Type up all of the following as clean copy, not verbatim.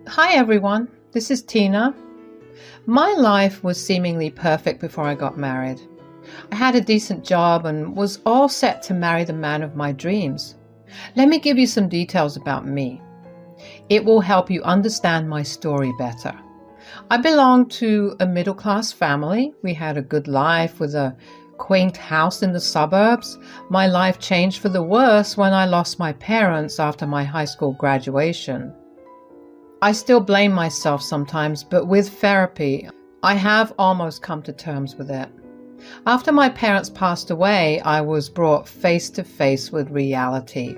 Hi everyone, this is Tina. My life was seemingly perfect before I got married. I had a decent job and was all set to marry the man of my dreams. Let me give you some details about me. It will help you understand my story better. I belonged to a middle-class family. We had a good life with a quaint house in the suburbs. My life changed for the worse when I lost my parents after my high school graduation. I still blame myself sometimes, but with therapy, I have almost come to terms with it. After my parents passed away, I was brought face to face with reality.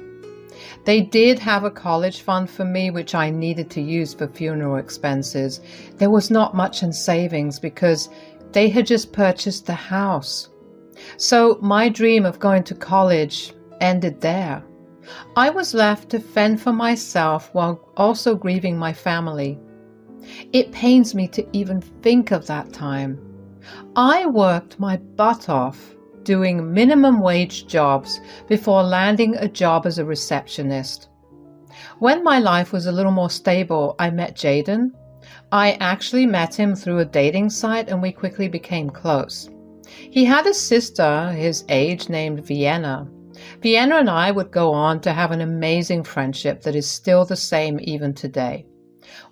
They did have a college fund for me, which I needed to use for funeral expenses. There was not much in savings because they had just purchased the house. So my dream of going to college ended there. I was left to fend for myself while also grieving my family. It pains me to even think of that time. I worked my butt off doing minimum wage jobs before landing a job as a receptionist. When my life was a little more stable, I met Jaden. I actually met him through a dating site and we quickly became close. He had a sister his age named Vienna. Vienna and I would go on to have an amazing friendship that is still the same even today.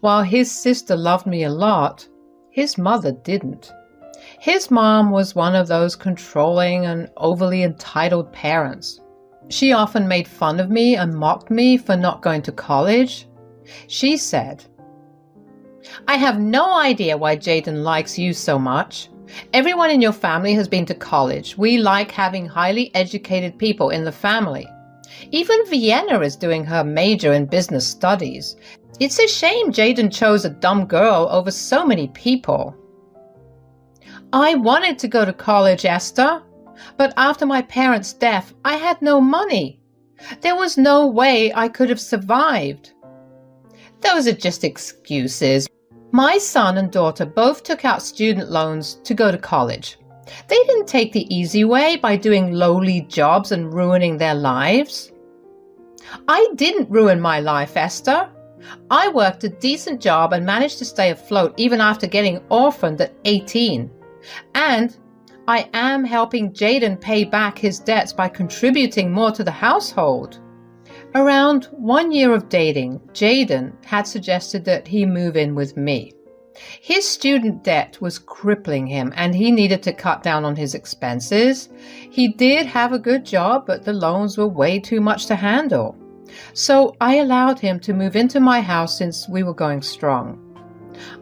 While his sister loved me a lot, his mother didn't. His mom was one of those controlling and overly entitled parents. She often made fun of me and mocked me for not going to college. She said, "I have no idea why Jaden likes you so much. Everyone in your family has been to college. We like having highly educated people in the family. Even Vienna is doing her major in business studies. It's a shame Jaden chose a dumb girl over so many people." I wanted to go to college, Esther, but after my parents' death, I had no money. There was no way I could have survived. Those are just excuses. My son and daughter both took out student loans to go to college. They didn't take the easy way by doing lowly jobs and ruining their lives. I didn't ruin my life, Esther. I worked a decent job and managed to stay afloat even after getting orphaned at 18. And I am helping Jaden pay back his debts by contributing more to the household. Around 1 year of dating, Jaden had suggested that he move in with me. His student debt was crippling him and he needed to cut down on his expenses. He did have a good job, but the loans were way too much to handle. So I allowed him to move into my house since we were going strong.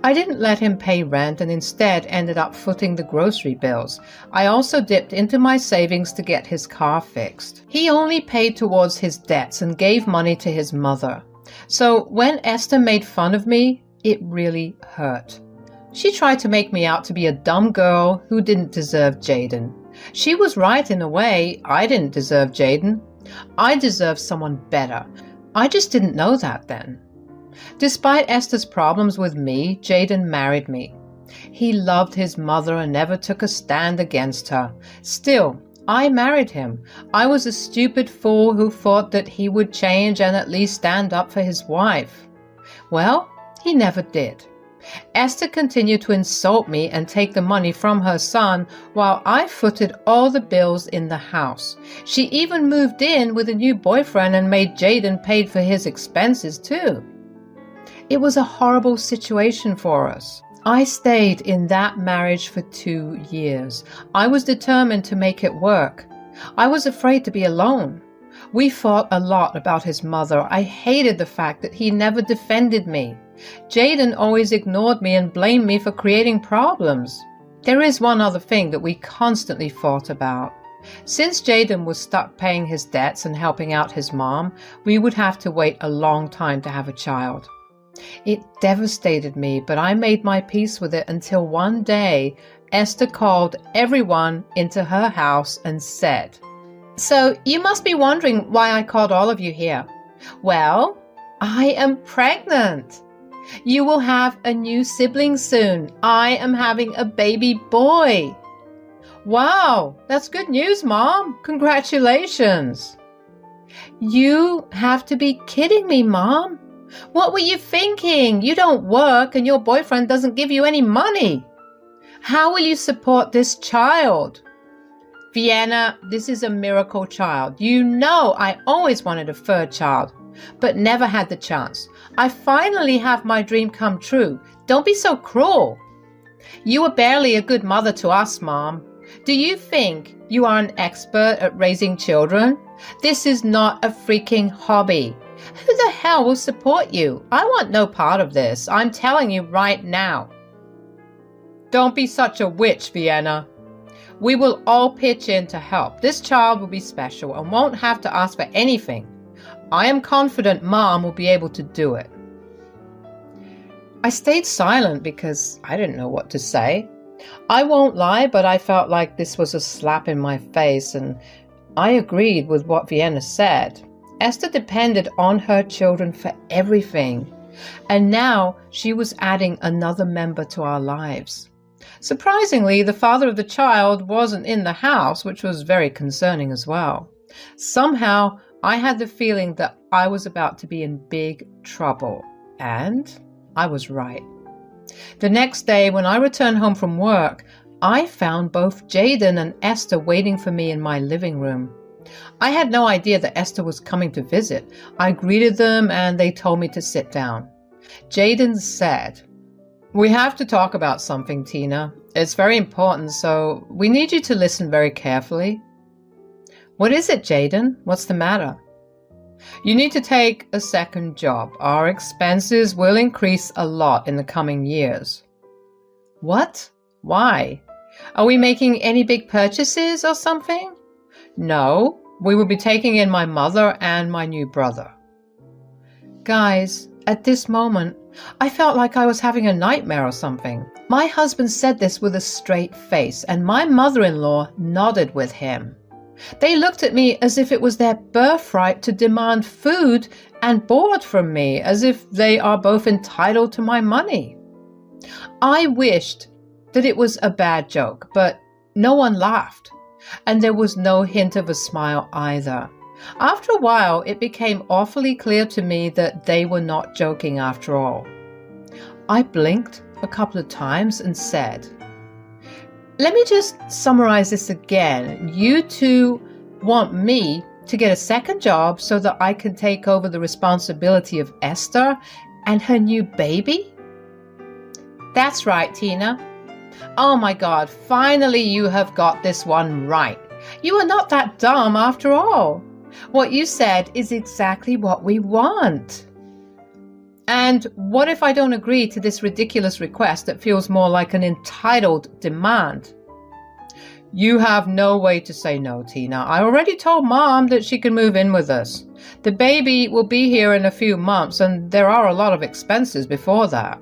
I didn't let him pay rent and instead ended up footing the grocery bills. I also dipped into my savings to get his car fixed. He only paid towards his debts and gave money to his mother. So when Esther made fun of me, it really hurt. She tried to make me out to be a dumb girl who didn't deserve Jaden. She was right in a way. I didn't deserve Jaden. I deserved someone better. I just didn't know that then. Despite Esther's problems with me, Jaden married me. He loved his mother and never took a stand against her. Still, I married him. I was a stupid fool who thought that he would change and at least stand up for his wife. Well, he never did. Esther continued to insult me and take the money from her son while I footed all the bills in the house. She even moved in with a new boyfriend and made Jaden pay for his expenses too. It was a horrible situation for us. I stayed in that marriage for 2 years. I was determined to make it work. I was afraid to be alone. We fought a lot about his mother. I hated the fact that he never defended me. Jaden always ignored me and blamed me for creating problems. There is one other thing that we constantly fought about. Since Jaden was stuck paying his debts and helping out his mom, we would have to wait a long time to have a child. It devastated me, but I made my peace with it until one day Esther called everyone into her house and said, "So you must be wondering why I called all of you here. Well, I am pregnant. You will have a new sibling soon. I am having a baby boy." "Wow, that's good news, Mom. Congratulations." "You have to be kidding me, Mom. What were you thinking? You don't work and your boyfriend doesn't give you any money. How will you support this child? Vienna, this is a miracle child. You know I always wanted a third child, but never had the chance. I finally have my dream come true. Don't be so cruel. You were barely a good mother to us, Mom. Do you think you are an expert at raising children? This is not a freaking hobby. Who the hell will support you? I want no part of this. I'm telling you right now. Don't be such a witch, Vienna. We will all pitch in to help. This child will be special and won't have to ask for anything. I am confident Mom will be able to do it. I stayed silent because I didn't know what to say. I won't lie, but I felt like this was a slap in my face, and I agreed with what Vienna said. Esther depended on her children for everything, and now she was adding another member to our lives. Surprisingly, the father of the child wasn't in the house, which was very concerning as well. Somehow, I had the feeling that I was about to be in big trouble, and I was right. The next day, when I returned home from work, I found both Jaden and Esther waiting for me in my living room. I had no idea that Esther was coming to visit. I greeted them and they told me to sit down. Jaden said, "We have to talk about something, Tina. It's very important, so we need you to listen very carefully." "What is it, Jaden? What's the matter?" "You need to take a second job. Our expenses will increase a lot in the coming years." "What? Why? Are we making any big purchases or something?" "No, we will be taking in my mother and my new brother." Guys, at this moment, I felt like I was having a nightmare or something. My husband said this with a straight face, and my mother-in-law nodded with him. They looked at me as if it was their birthright to demand food and board from me, as if they are both entitled to my money. I wished that it was a bad joke, but no one laughed, and there was no hint of a smile either. After a while, it became awfully clear to me that they were not joking after all. I blinked a couple of times and said, "Let me just summarize this again. You two want me to get a second job so that I can take over the responsibility of Esther and her new baby?" "That's right, Tina." "Oh my God, finally you have got this one right. You are not that dumb after all. What you said is exactly what we want." "And what if I don't agree to this ridiculous request that feels more like an entitled demand?" "You have no way to say no, Tina. I already told Mom that she can move in with us. The baby will be here in a few months, and there are a lot of expenses before that."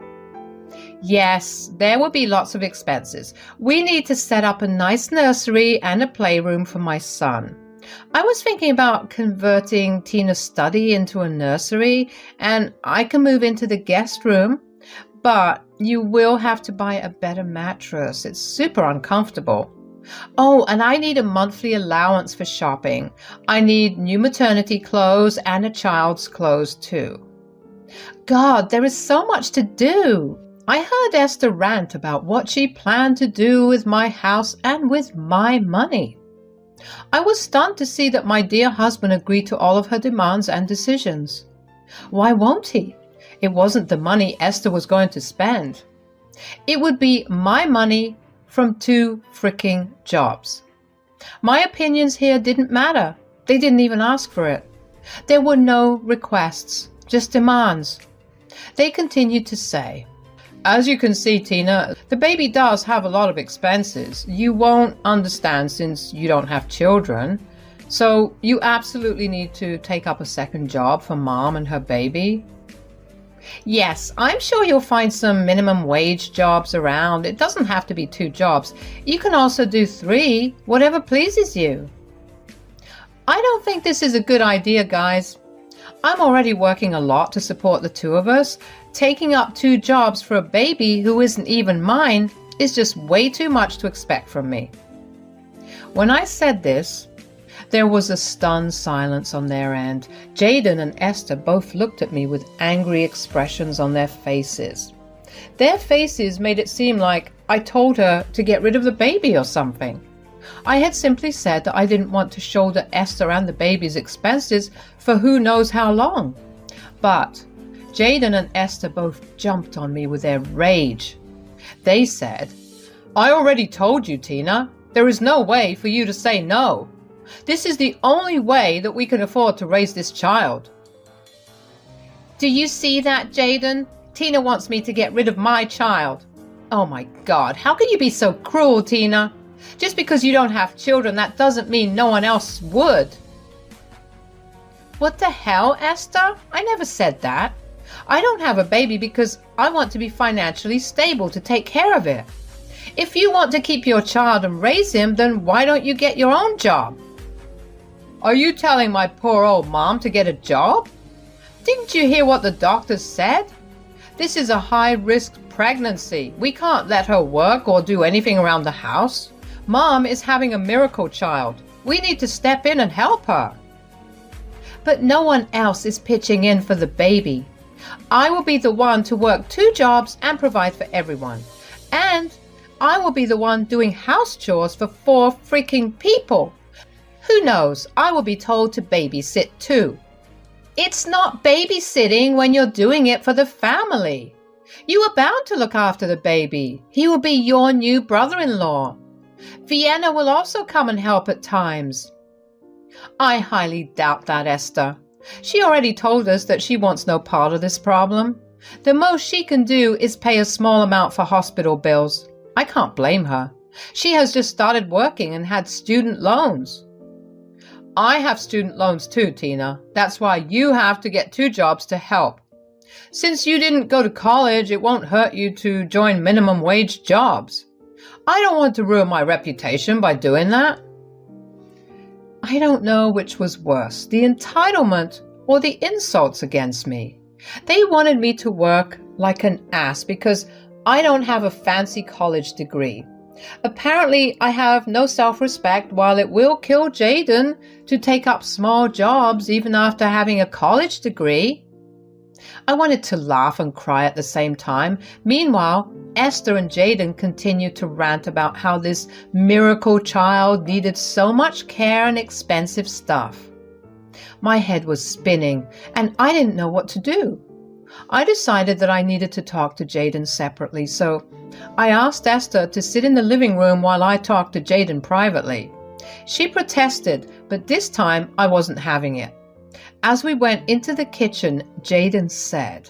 "Yes, there will be lots of expenses. We need to set up a nice nursery and a playroom for my son. I was thinking about converting Tina's study into a nursery, and I can move into the guest room, but you will have to buy a better mattress. It's super uncomfortable. Oh, and I need a monthly allowance for shopping. I need new maternity clothes and a child's clothes too." God, there is so much to do. I heard Esther rant about what she planned to do with my house and with my money. I was stunned to see that my dear husband agreed to all of her demands and decisions. Why won't he? It wasn't the money Esther was going to spend. It would be my money from 2 freaking jobs. My opinions here didn't matter. They didn't even ask for it. There were no requests, just demands. They continued to say, "As you can see, Tina, the baby does have a lot of expenses. You won't understand since you don't have children. So you absolutely need to take up a second job for Mom and her baby." "Yes, I'm sure you'll find some minimum wage jobs around. It doesn't have to be 2 jobs. You can also do 3, whatever pleases you." I don't think this is a good idea, guys. I'm already working a lot to support the 2 of us. Taking up 2 jobs for a baby who isn't even mine is just way too much to expect from me. When I said this, There was a stunned silence on their end. Jaden and Esther both looked at me with angry expressions on their faces. Their faces made it seem like I told her to get rid of the baby or something. I had simply said that I didn't want to shoulder Esther and the baby's expenses for who knows how long. But Jaden and Esther both jumped on me with their rage. They said, "I already told you, Tina. There is no way for you to say no. This is the only way that we can afford to raise this child." "Do you see that, Jaden? Tina wants me to get rid of my child." "Oh my God, how can you be so cruel, Tina? Just because you don't have children, that doesn't mean no one else would." "What the hell, Esther? I never said that. I don't have a baby because I want to be financially stable to take care of it. If you want to keep your child and raise him, then why don't you get your own job?" "Are you telling my poor old mom to get a job? Didn't you hear what the doctors said? This is a high-risk pregnancy. We can't let her work or do anything around the house. Mom is having a miracle child. We need to step in and help her." "But no one else is pitching in for the baby. I will be the one to work 2 jobs and provide for everyone. And I will be the one doing house chores for 4 freaking people. Who knows, I will be told to babysit too." "It's not babysitting when you're doing it for the family. You are bound to look after the baby. He will be your new brother-in-law. Vienna will also come and help at times." "I highly doubt that, Esther. She already told us that she wants no part of this problem. The most she can do is pay a small amount for hospital bills. I can't blame her. She has just started working and had student loans." "I have student loans too, Tina. That's why you have to get 2 jobs to help. Since you didn't go to college, it won't hurt you to join minimum wage jobs. I don't want to ruin my reputation by doing that." I don't know which was worse, the entitlement or the insults against me. They wanted me to work like an ass because I don't have a fancy college degree. Apparently, I have no self-respect, while it will kill Jaden to take up small jobs even after having a college degree. I wanted to laugh and cry at the same time. Meanwhile, Esther and Jaden continued to rant about how this miracle child needed so much care and expensive stuff. My head was spinning, and I didn't know what to do. I decided that I needed to talk to Jaden separately, so I asked Esther to sit in the living room while I talked to Jaden privately. She protested, but this time I wasn't having it. As we went into the kitchen, Jaden said,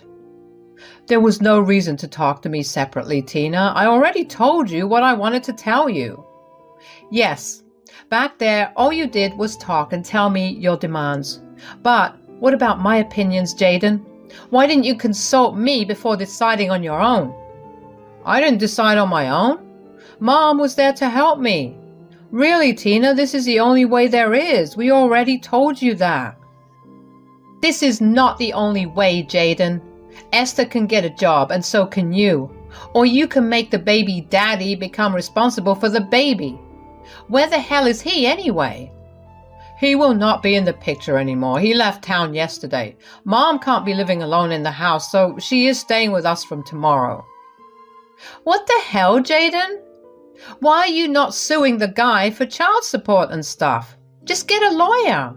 "There was no reason to talk to me separately, Tina. I already told you what I wanted to tell you." "Yes, back there all you did was talk and tell me your demands. But what about my opinions, Jaden? Why didn't you consult me before deciding on your own?" "I didn't decide on my own. Mom was there to help me." "Really, Tina, this is the only way there is. We already told you that." "This is not the only way, Jaden. Esther can get a job, and so can you. Or you can make the baby daddy become responsible for the baby. Where the hell is he anyway?" "He will not be in the picture anymore. He left town yesterday. Mom can't be living alone in the house, so she is staying with us from tomorrow." "What the hell, Jaden? Why are you not suing the guy for child support and stuff? Just get a lawyer."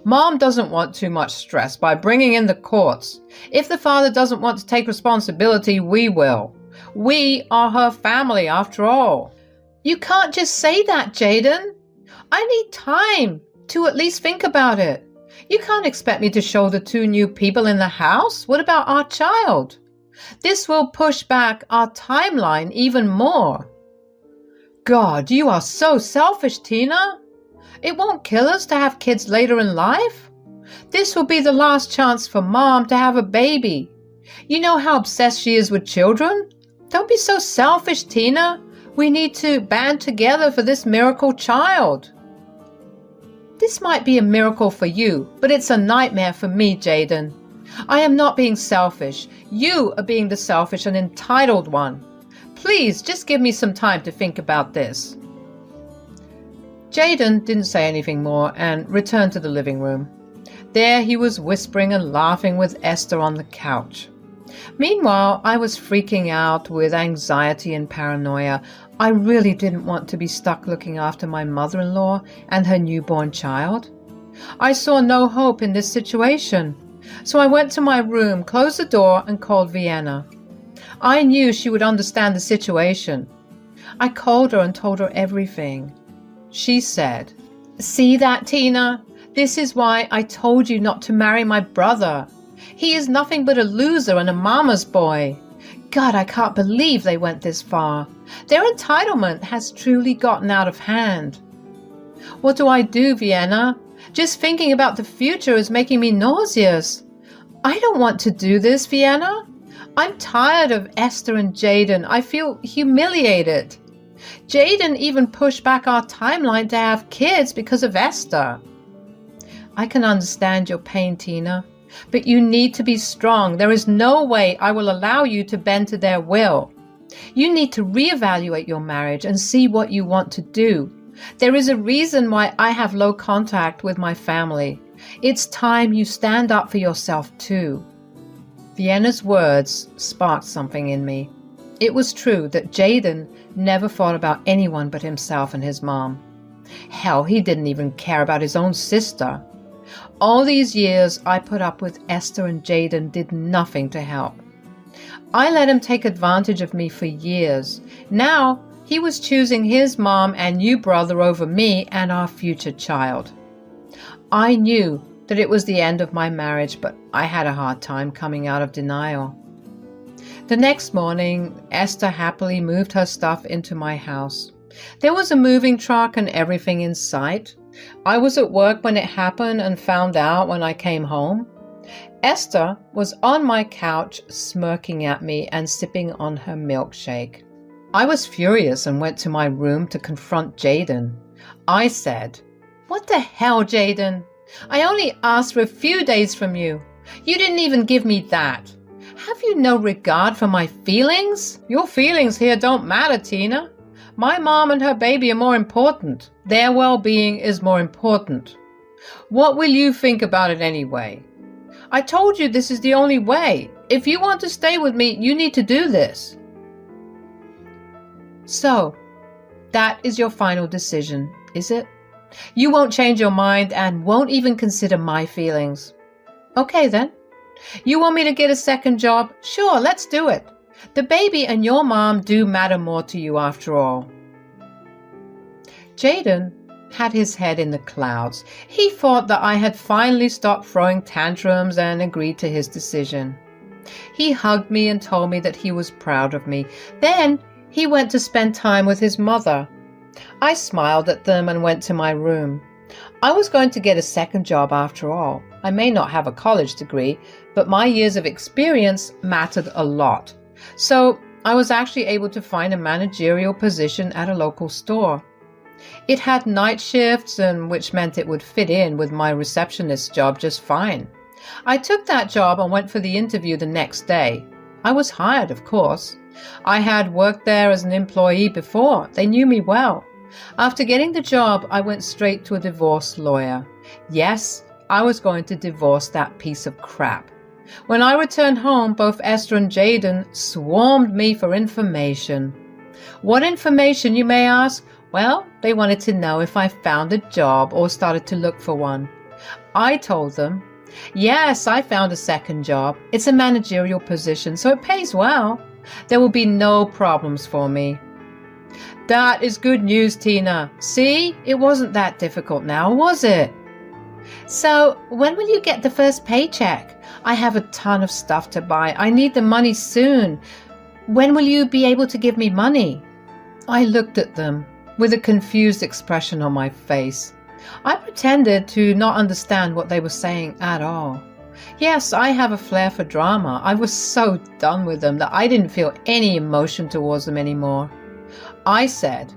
"Mom doesn't want too much stress by bringing in the courts. If the father doesn't want to take responsibility, we will. We are her family after all." "You can't just say that, Jaden. I need time to at least think about it. You can't expect me to shoulder 2 new people in the house. What about our child? This will push back our timeline even more." "God, you are so selfish, Tina. It won't kill us to have kids later in life. This will be the last chance for Mom to have a baby. You know how obsessed she is with children. Don't be so selfish, Tina. We need to band together for this miracle child." "This might be a miracle for you, but it's a nightmare for me, Jaden. I am not being selfish. You are being the selfish and entitled one. Please, just give me some time to think about this." Jaden didn't say anything more and returned to the living room. There he was whispering and laughing with Esther on the couch. Meanwhile, I was freaking out with anxiety and paranoia. I really didn't want to be stuck looking after my mother-in-law and her newborn child. I saw no hope in this situation, so I went to my room, closed the door, and called Vienna. I knew she would understand the situation. I called her and told her everything. She said, "See that, Tina? This is why I told you not to marry my brother. He is nothing but a loser and a mama's boy. God, I can't believe they went this far. Their entitlement has truly gotten out of hand." What do I do, Vienna? Just thinking about the future is making me nauseous. I don't want to do this, Vienna. I'm tired of Esther and Jaden. I feel humiliated. Jaden even pushed back our timeline to have kids because of Esther. I can understand your pain, Tina, but you need to be strong. There is no way I will allow you to bend to their will. You need to reevaluate your marriage and see what you want to do. There is a reason why I have low contact with my family. It's time you stand up for yourself too. Vienna's words sparked something in me. It was true that Jaden never thought about anyone but himself and his mom. Hell, he didn't even care about his own sister. All these years I put up with Esther and Jaden did nothing to help. I let him take advantage of me for years. Now he was choosing his mom and new brother over me and our future child. I knew that it was the end of my marriage, but I had a hard time coming out of denial. The next morning, Esther happily moved her stuff into my house. There was a moving truck and everything in sight. I was at work when it happened and found out when I came home. Esther was on my couch smirking at me and sipping on her milkshake. I was furious and went to my room to confront Jaden. I said, "What the hell, Jaden? I only asked for a few days from you. You didn't even give me that. Have you no regard for my feelings? Your feelings here don't matter, Tina. My mom and her baby are more important. Their well-being is more important. What will you think about it anyway? I told you this is the only way. If you want to stay with me, you need to do this." So, that is your final decision, is it? You won't change your mind and won't even consider my feelings. Okay then. You want me to get a second job? Sure, let's do it. The baby and your mom do matter more to you after all. Jaden had his head in the clouds. He thought that I had finally stopped throwing tantrums and agreed to his decision. He hugged me and told me that he was proud of me. Then he went to spend time with his mother. I smiled at them and went to my room. I was going to get a second job after all. I may not have a college degree, but my years of experience mattered a lot. So I was actually able to find a managerial position at a local store. It had night shifts, which meant it would fit in with my receptionist job just fine. I took that job and went for the interview the next day. I was hired, of course. I had worked there as an employee before. They knew me well. After getting the job, I went straight to a divorce lawyer. Yes, I was going to divorce that piece of crap. When I returned home, both Esther and Jaden swarmed me for information. What information, you may ask? Well, they wanted to know if I found a job or started to look for one. I told them, yes, I found a second job. It's a managerial position, so it pays well. There will be no problems for me. That is good news, Tina. See, it wasn't that difficult now, was it? So, when will you get the first paycheck? I have a ton of stuff to buy. I need the money soon. When will you be able to give me money? I looked at them with a confused expression on my face. I pretended to not understand what they were saying at all. Yes, I have a flair for drama. I was so done with them that I didn't feel any emotion towards them anymore. I said,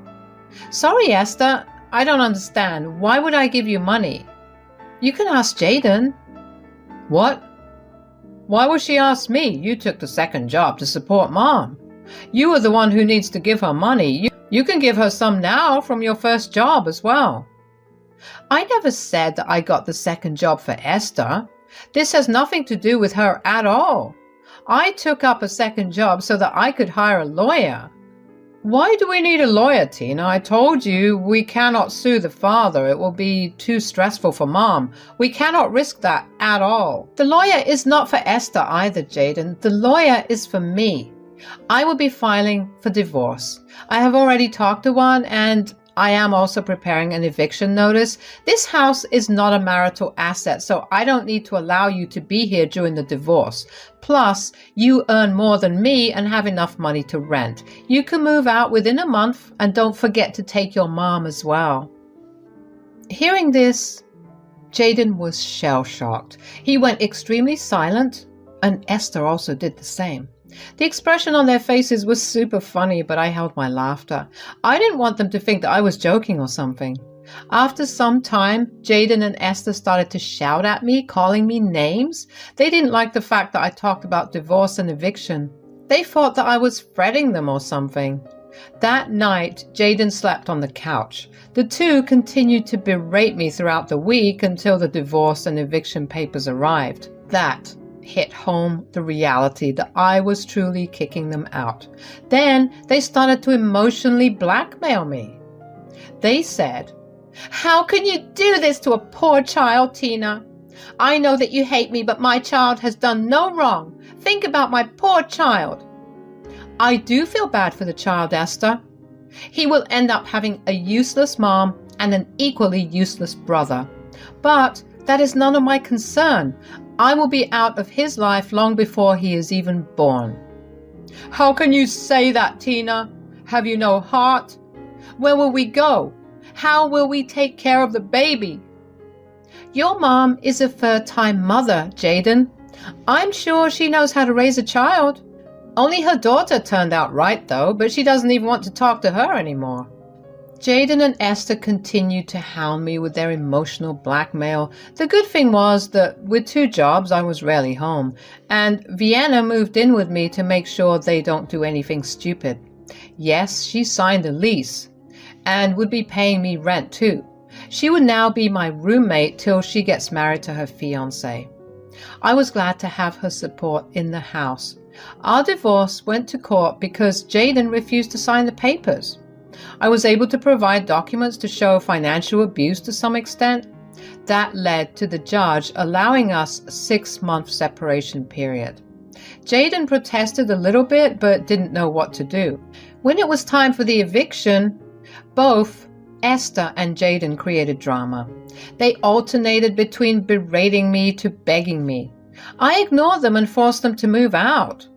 "Sorry, Esther, I don't understand. Why would I give you money?" "You can ask Jaden." "What? Why would she ask me? You took the second job to support Mom. You are the one who needs to give her money. You can give her some now from your first job as well." I never said that I got the second job for Esther. This has nothing to do with her at all. I took up a second job so that I could hire a lawyer. Why do we need a lawyer, Tina? I told you we cannot sue the father. It will be too stressful for Mom. We cannot risk that at all. The lawyer is not for Esther either, Jaden. The lawyer is for me. I will be filing for divorce. I have already talked to one, and I am also preparing an eviction notice. This house is not a marital asset, so I don't need to allow you to be here during the divorce. Plus, you earn more than me and have enough money to rent. You can move out within a month, and don't forget to take your mom as well. Hearing this, Jaden was shell-shocked. He went extremely silent, and Esther also did the same. The expression on their faces was super funny, but I held my laughter. I didn't want them to think that I was joking or something. After some time, Jaden and Esther started to shout at me, calling me names. They didn't like the fact that I talked about divorce and eviction. They thought that I was fretting them or something. That night, Jaden slept on the couch. The two continued to berate me throughout the week until the divorce and eviction papers arrived. That hit home the reality that I was truly kicking them out. Then they started to emotionally blackmail me. They said, "How can you do this to a poor child, Tina? I know that you hate me, but my child has done no wrong. Think about my poor child." I do feel bad for the child, Esther. He will end up having a useless mom and an equally useless brother. But that is none of my concern. I will be out of his life long before he is even born. How can you say that, Tina? Have you no heart? Where will we go? How will we take care of the baby? Your mom is a third-time mother, Jaden. I'm sure she knows how to raise a child. Only her daughter turned out right, though, but she doesn't even want to talk to her anymore. Jaden and Esther continued to hound me with their emotional blackmail. The good thing was that with 2 jobs, I was rarely home, and Vienna moved in with me to make sure they don't do anything stupid. Yes, she signed a lease and would be paying me rent too. She would now be my roommate till she gets married to her fiancé. I was glad to have her support in the house. Our divorce went to court because Jaden refused to sign the papers. I was able to provide documents to show financial abuse to some extent. That led to the judge allowing us a 6-month separation period. Jaden protested a little bit but didn't know what to do. When it was time for the eviction, both Esther and Jaden created drama. They alternated between berating me to begging me. I ignored them and forced them to move out.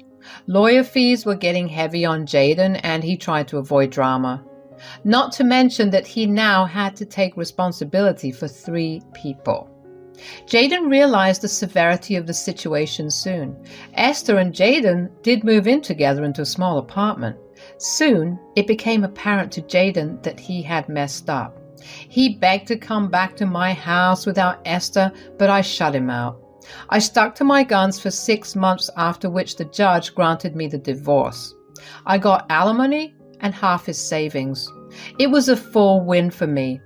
Lawyer fees were getting heavy on Jaden, and he tried to avoid drama. Not to mention that he now had to take responsibility for 3 people. Jaden realized the severity of the situation soon. Esther and Jaden did move in together into a small apartment. Soon, it became apparent to Jaden that he had messed up. He begged to come back to my house without Esther, but I shut him out. I stuck to my guns for 6 months, after which the judge granted me the divorce. I got alimony and half his savings. It was a full win for me.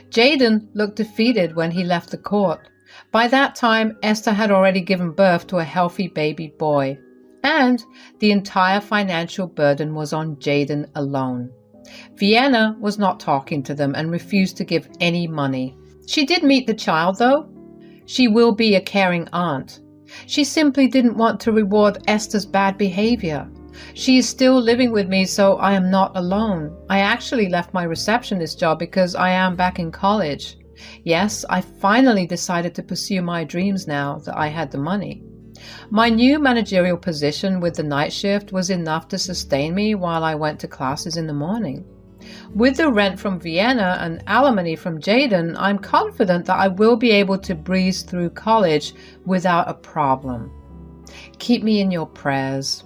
Jaden looked defeated when he left the court. By that time, Esther had already given birth to a healthy baby boy, and the entire financial burden was on Jaden alone. Vienna was not talking to them and refused to give any money. She did meet the child, though. She will be a caring aunt. She simply didn't want to reward Esther's bad behavior. She is still living with me, so I am not alone. I actually left my receptionist job because I am back in college. Yes, I finally decided to pursue my dreams now that I had the money. My new managerial position with the night shift was enough to sustain me while I went to classes in the morning. With the rent from Vienna and alimony from Jaden, I'm confident that I will be able to breeze through college without a problem. Keep me in your prayers.